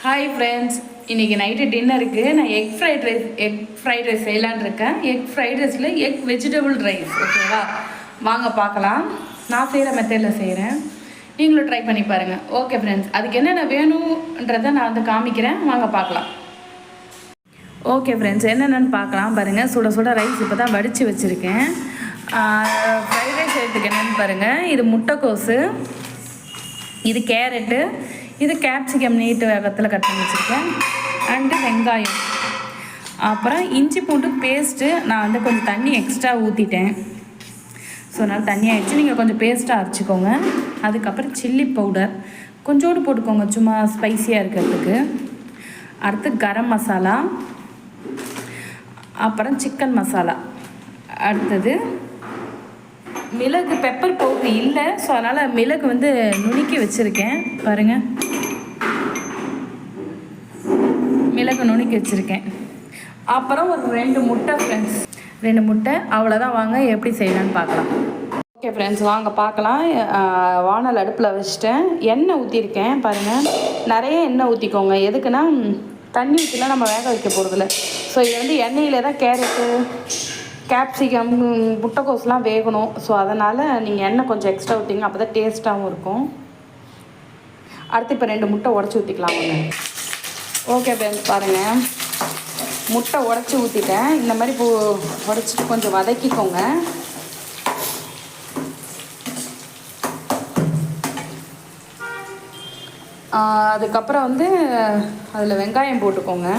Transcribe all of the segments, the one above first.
Hi friends, இன்றைக்கி night டின்னருக்கு நான் எக் ஃப்ரைட் ரைஸ் செய்யலான்னு இருக்கேன். எக் ஃப்ரைட் ரைஸில் எக் வெஜிடபிள் ரைஸ். ஓகேவா, வாங்க பார்க்கலாம். நான் செய்கிற மெத்தடில் செய்கிறேன், நீங்களும் ட்ரை பண்ணி பாருங்கள். ஓகே ஃப்ரெண்ட்ஸ், அதுக்கு என்னென்ன வேணுன்றதை நான் வந்து காமிக்கிறேன், வாங்க பார்க்கலாம். ஓகே ஃப்ரெண்ட்ஸ், என்னென்னு பார்க்கலாம் பாருங்கள். சுட சுட ரைஸ் இப்போ தான் வடித்து வச்சுருக்கேன். ஃப்ரைட் ரைஸ் செய்கிறதுக்கு என்னென்னு பாருங்கள். இது முட்டைக்கோஸு, இது கேரட்டு, இது கேப்சிகம் நீட்டு வேகத்தில் கட் பண்ணி வச்சுருக்கேன். அண்டு வெங்காயம், அப்புறம் இஞ்சி பூண்டு பேஸ்ட்டு. நான் வந்து கொஞ்சம் தண்ணி எக்ஸ்ட்ரா ஊற்றிட்டேன், ஸோ அதனால் தண்ணி ஆகிடுச்சு. நீங்கள் கொஞ்சம் பேஸ்ட்டாக அரைச்சிக்கோங்க. அதுக்கப்புறம் சில்லி பவுடர் கொஞ்சோடு போட்டுக்கோங்க, சும்மா ஸ்பைஸியாக இருக்கிறதுக்கு. அடுத்து கரம் மசாலா, அப்புறம் சிக்கன் மசாலா. அடுத்தது மிளகு, பெப்பர் பவுட்ரு இல்லை, ஸோ அதனால் மிளகு வந்து நுணுக்கி வச்சுருக்கேன் பாருங்கள். மிளகு நுணுக்கி வச்சுருக்கேன். அப்புறம் ஒரு 2 முட்டை ஃப்ரெண்ட்ஸ், 2 முட்டை, அவ்வளோதான். வாங்க எப்படி செய்யலான்னு பார்க்கலாம். ஓகே ஃப்ரெண்ட்ஸ், வாங்க பார்க்கலாம். வானல் அடுப்பில் வச்சுட்டேன், எண்ணெய் ஊற்றிருக்கேன் பாருங்கள். நிறைய எண்ணெய் ஊற்றிக்கோங்க. எதுக்குன்னா தண்ணி ஊற்றிலாம் நம்ம வேக வைக்க போகிறதில்ல. ஸோ இது வந்து எண்ணெயில் தான் கேரட்டு, கேப்சிகம், முட்டைக்கோஸ்லாம் வேகணும். ஸோ அதனால் நீங்கள் எண்ணெய் கொஞ்சம் எக்ஸ்ட்ரா ஊற்றிங்க, அப்போ தான் டேஸ்ட்டாகவும் இருக்கும். அடுத்து இப்போ 2 முட்டை உடச்சி ஊற்றிக்கலாம். ஓகே ஃப்ரெண்ட்ஸ், பாருங்கள், முட்டை உடச்சி ஊற்றிட்டேன். இந்த மாதிரி உடச்சிட்டு கொஞ்சம் வதக்கிக்கோங்க. அதுக்கப்புறம் வந்து அதில் வெங்காயம் போட்டுக்கோங்க.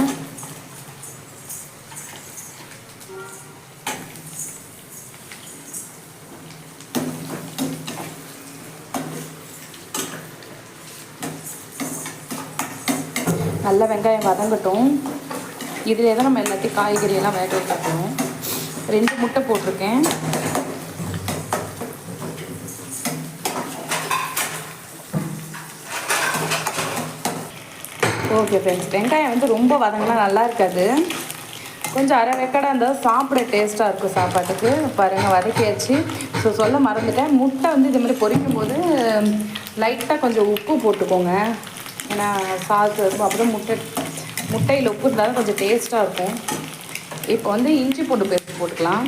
நல்லா வெங்காயம் வதங்கட்டும். இதிலே தான் நம்ம எல்லாத்தையும் காய்கறியெல்லாம் வேக வைக்கணும். 2 முட்டை போட்டிருக்கேன். ஓகே ஃப்ரெண்ட்ஸ், வெங்காயம் வந்து ரொம்ப வதங்கினா நல்லா இருக்காது. கொஞ்சம் அரை வெக்கடாக இருந்தால் சாப்பிட டேஸ்ட்டாக இருக்கும் சாப்பாட்டுக்கு. பாருங்கள், வதக்கியாச்சு. ஸோ சொல்ல மறந்துட்டேன், முட்டை வந்து இது மாதிரி பொரிக்கும் போது லைட்டாக கொஞ்சம் உப்பு போட்டுக்கோங்க. ஏன்னா சாதத்து இருக்கும், அப்புறம் முட்டையில் உப்பு இருந்தாலும் கொஞ்சம் டேஸ்ட்டாக இருக்கும். இப்போ வந்து இஞ்சி பூண்டு பேஸ்ட் போட்டுக்கலாம்.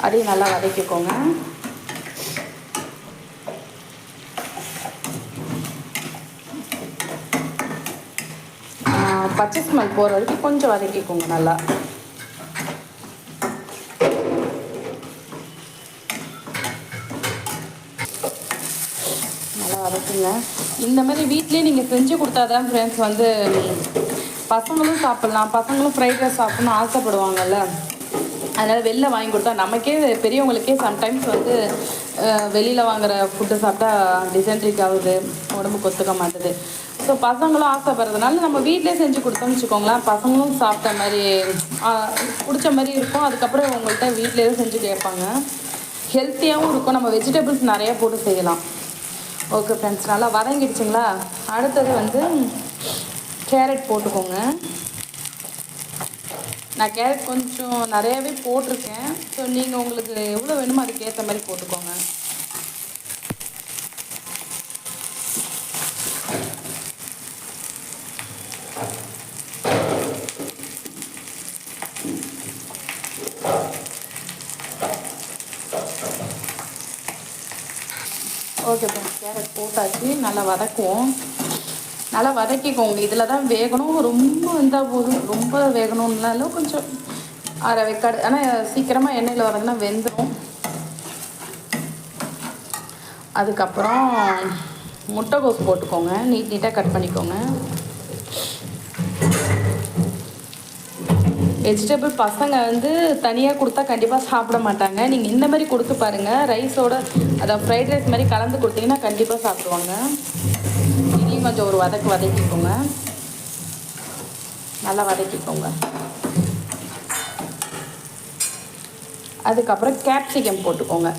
அதையும் நல்லா வதக்கிக்கோங்க. பச்சை ஸ்மெல் போகிற வரைக்கும் கொஞ்சம் வதக்கிக்கோங்க நல்லா. வதக்குங்க. இந்த மாதிரி வீட்லேயே நீங்கள் செஞ்சு கொடுத்தா தான் ஃப்ரெண்ட்ஸ் வந்து பசங்களும் சாப்பிட்லாம். பசங்களும் ஃப்ரைட் ரைஸ் சாப்பிட்ணுன்னு ஆசைப்படுவாங்கல்ல. அதனால் வெளில வாங்கி கொடுத்தா நமக்கே, பெரியவங்களுக்கே சம்டைம்ஸ் வந்து வெளியில் வாங்குகிற ஃபுட்டு சாப்பிட்டா டிசென்ட்ரிக் ஆகுது, உடம்புக்கு ஒத்துக்க மாட்டுது. ஸோ பசங்களும் ஆசைப்படுறதுனால நம்ம வீட்டிலே செஞ்சு கொடுத்தோம்னு வச்சுக்கோங்களேன், பசங்களும் சாப்பிட்ட மாதிரி பிடிச்ச மாதிரி இருக்கும். அதுக்கப்புறம் உங்கள்கிட்ட வீட்டிலே செஞ்சு கேட்பாங்க. ஹெல்த்தியாகவும் இருக்கும். நம்ம வெஜிடபிள்ஸ் நிறையா போட்டு செய்யலாம். ஓகே ஃப்ரெண்ட்ஸ், நல்லா வதங்கிடுச்சுங்களா? அடுத்தது வந்து கேரட் போட்டுக்கோங்க. நான் கேரட் கொஞ்சம் நிறையாவே போட்டிருக்கேன். ஸோ நீங்கள் உங்களுக்கு எவ்வளோ வேணுமோ அதுக்கேற்ற மாதிரி போட்டுக்கோங்க. ஓகே ஃப்ரெண்ட்ஸ், கேரட் போட்டாச்சு. நல்லா வதக்குவோம். நல்லா வதக்கிக்கோங்க. இதில் தான் வேகணும். ரொம்ப வந்தால் போதும், ரொம்ப வேகணும்னாலும் கொஞ்சம் அரை வெக்காடு. ஆனால் சீக்கிரமாக எண்ணெயில் வதங்கினா வெந்துடும். அதுக்கப்புறம் முட்டைக்கோஸ் போட்டுக்கோங்க. நீட்டாக கட் பண்ணிக்கோங்க. வெஜிடபிள் பசங்க வந்து தனியாக கொடுத்தா கண்டிப்பாக சாப்பிட மாட்டாங்க. நீங்கள் இந்த மாதிரி கொடுத்து பாருங்கள். ரைஸோட அதை ஃப்ரைட் ரைஸ் மாதிரி கலந்து கொடுத்தீங்கன்னா கண்டிப்பாக சாப்பிடுவாங்க. இதையும் கொஞ்சம் ஒரு வதக்கிக்கோங்க. நல்லா வதக்கிக்கோங்க. அதுக்கப்புறம் கேப்சிகம் போட்டுக்கோங்க.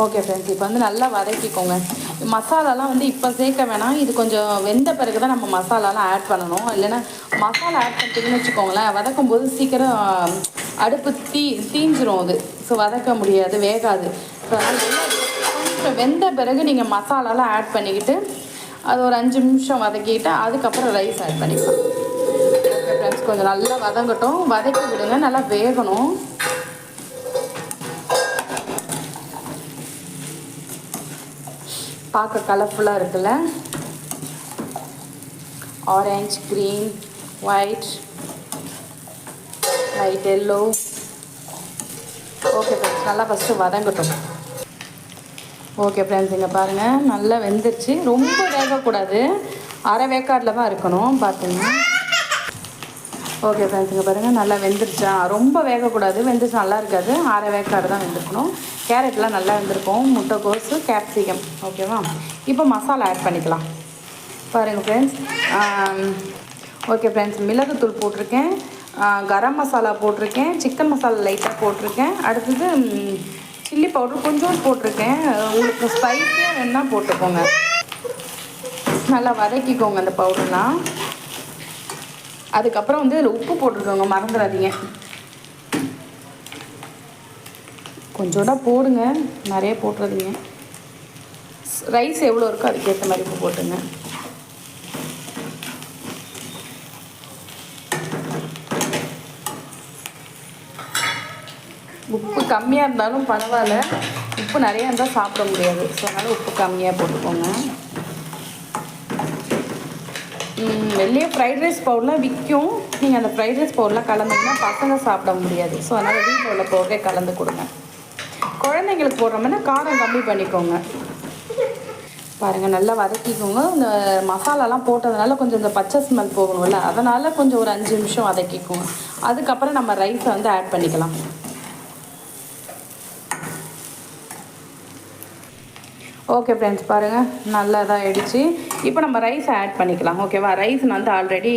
ஓகே ஃப்ரெண்ட்ஸ், இப்போ வந்து நல்லா வதக்கிக்கோங்க. மசாலாலாம் வந்து இப்போ சேர்க்க வேணாம். இது கொஞ்சம் வெந்த பிறகு தான் நம்ம மசாலாலாம் ஆட் பண்ணணும். இல்லைன்னா மசாலா ஆட் பண்ணிட்டீங்கன்னு வச்சுக்கோங்களேன், வதக்கும் போது சீக்கிரம் அடுப்பு தீஞ்சிரும் அது. ஸோ வதக்க முடியாது, வேகாது. ஸோ அதனால் கொஞ்சம் வெந்த பிறகு நீங்கள் மசாலாலாம் ஆட் பண்ணிக்கிட்டு அது ஒரு 5 நிமிஷம் வதக்கிட்டு அதுக்கப்புறம் ரைஸ் ஆட் பண்ணிக்கலாம். ஓகே ஃப்ரெண்ட்ஸ், கொஞ்சம் நல்லா வதங்கட்டும், வதக்கி விடுங்க, நல்லா வேகணும். பார்க்க கலர்ஃபுல்லாக இருக்குல்ல, orange, green, white, light yellow. Okay friends, நல்லா ஃபஸ்ட்டு வதங்கட்டும். ஓகே ஃப்ரெண்ட்ஸ், இங்கே பாருங்கள் நல்லா வெந்துருச்சு. ரொம்ப வேகக்கூடாது, அரை வேக்காடில் தான் இருக்கணும் பார்த்துங்க. ஓகே ஃப்ரெண்ட்ஸ், இங்கே பாருங்கள் நல்லா வெந்துருச்சா. ரொம்ப வேகக்கூடாது, வெந்துச்சு நல்லா இருக்காது, அரை வேக்காடு தான் வெந்திருக்கணும். கேரட்லாம் நல்லா வெந்திருக்கும், முட்டைக்கோஸு, கேப்சிகம். ஓகேவா, இப்போ மசாலா ஆட் பண்ணிக்கலாம். பாருங்கள் ஃப்ரெண்ட்ஸ். ஓகே ஃப்ரெண்ட்ஸ், மிளகுத்தூள் போட்டிருக்கேன், கரம் மசாலா போட்டிருக்கேன், சிக்கன் மசாலா லைட்டாக போட்டிருக்கேன். அடுத்தது சில்லி பவுடர் கொஞ்சம் போட்டிருக்கேன். உங்களுக்கு ஸ்பைஸியாக வேணுன்னா போட்டுக்கோங்க. நல்லா வதக்கிக்கோங்க அந்த பவுடர்லாம். அதுக்கப்புறம் வந்து இதில் உப்பு போட்டுருக்கோங்க, மறந்துடாதீங்க. கொஞ்சோட போடுங்க, நிறைய போட்டுறாதீங்க. ரைஸ் எவ்வளோ இருக்கோ அதுக்கேற்ற மாதிரி உப்பு போட்டுங்க. உப்பு கம்மியாக இருந்தாலும் பரவாயில்ல, உப்பு நிறையா இருந்தால் சாப்பிட முடியாது. ஸோ அதனால் உப்பு கம்மியாக போட்டுக்கோங்க. வெளியே ஃப்ரைட் ரைஸ் பவுடர்லாம் விற்கும், நீங்கள் அந்த ஃப்ரைட் ரைஸ் பவுடர்லாம் கலந்துங்கன்னா பசங்க சாப்பிட முடியாது. ஸோ அதனால் வீட்டில் உள்ள பவுடரே கலந்து கொடுங்க. குழந்தைங்களுக்கு போடுறோம்னா காரம் கம்மி பண்ணிக்கோங்க. பாருங்கள் நல்லா வதக்கிக்கோங்க. இந்த மசாலாலாம் போட்டதுனால கொஞ்சம் இந்த பச்சை ஸ்மெல் போகணும்ல, அதனால் கொஞ்சம் ஒரு 5 நிமிஷம் வதக்கிக்கோங்க. அதுக்கப்புறம் நம்ம ரைஸை வந்து ஆட் பண்ணிக்கலாம். ஓகே ஃப்ரெண்ட்ஸ், பாருங்கள் நல்லா தான் ஆகிடுச்சு. இப்போ நம்ம ரைஸை ஆட் பண்ணிக்கலாம். ஓகேவா, ரைஸ் நான் வந்து ஆல்ரெடி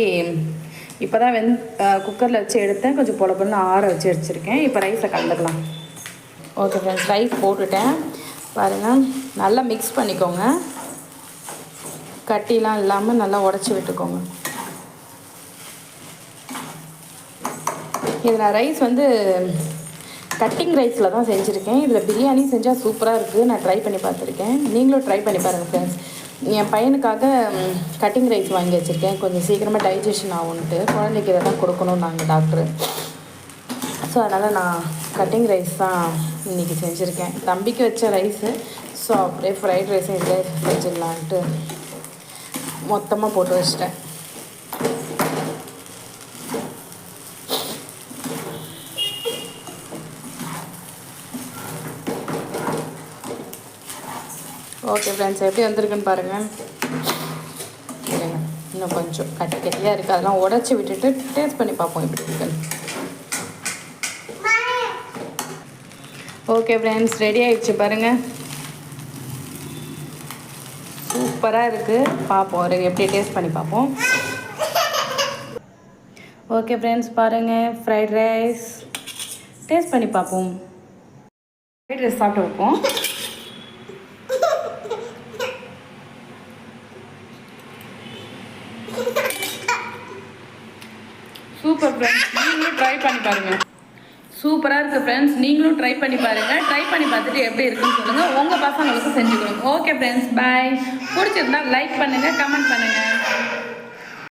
இப்போ தான் குக்கரில் வச்சு எடுத்தேன், கொஞ்சம் பொலப்பொலன்னு ஆற வச்சு வச்சுருக்கேன். இப்போ ரைஸை கலந்துக்கலாம். ஓகே ஃப்ரெண்ட்ஸ், ரைஸ் போட்டுட்டேன். பாருங்கள் நல்லா மிக்ஸ் பண்ணிக்கோங்க, கட்டிலாம் இல்லாமல் நல்லா உடச்சி விட்டுக்கோங்க. இதில் ரைஸ் வந்து கட்டிங் ரைஸில் தான் செஞ்சுருக்கேன். இதில் பிரியாணி செஞ்சால் சூப்பராக இருக்குது, நான் ட்ரை பண்ணி பார்த்துருக்கேன். நீங்களும் ட்ரை பண்ணி பாருங்கள் ஃப்ரெண்ட்ஸ். என் பையனுக்காக கட்டிங் ரைஸ் வாங்கி வச்சுருக்கேன், கொஞ்சம் சீக்கிரமாக டைஜஷன் ஆகுன்ட்டு. குழந்தைக்கு இதை தான் கொடுக்கணும் நாங்கள் டாக்டரு. ஸோ அதனால் நான் கட்டிங் ரைஸ் தான் இன்றைக்கி செஞ்சுருக்கேன். தம்பிக்கு வச்ச ரைஸு, ஸோ அப்படியே ஃப்ரைட் ரைஸும் இதில் செஞ்சிடலான்ட்டு மொத்தமாக போட்டு வச்சிட்டேன். ஓகே ஃப்ரெண்ட்ஸ், எப்படி வந்திருக்குன்னு பாருங்கள். இல்லைங்க, இன்னும் கொஞ்சம் கட்டி கட்டியாக இருக்குது, அதெல்லாம் உடச்சி விட்டுட்டு டேஸ்ட் பண்ணி பார்ப்போம் எப்படி இருக்குன்னு. ஓகே ஃப்ரெண்ட்ஸ், ரெடி ஆகிடுச்சு பாருங்கள், சூப்பராக இருக்குது. பார்ப்போம் ஒரு எப்படி டேஸ்ட் பண்ணி பார்ப்போம். ஓகே ஃப்ரெண்ட்ஸ், பாருங்கள் ஃப்ரைட் ரைஸ் டேஸ்ட் பண்ணி பார்ப்போம். ஃப்ரைட் ரைஸ் சாப்பிட்டு வைப்போம். சூப்பர் ஃப்ரெண்ட்ஸ், நீங்களும் ட்ரை பண்ணி பாருங்கள். சூப்பராக இருக்குது ஃப்ரெண்ட்ஸ், நீங்களும் ட்ரை பண்ணி பாருங்கள். ட்ரை பண்ணி பார்த்துட்டு எப்படி இருக்குன்னு சொல்லுங்கள், உங்கள் பசங்களுக்கு செஞ்சு கொடுங்க. ஓகே ஃப்ரெண்ட்ஸ், பாய். பிடிச்சிருந்தா லைக் பண்ணுங்கள், கமெண்ட் பண்ணுங்கள்.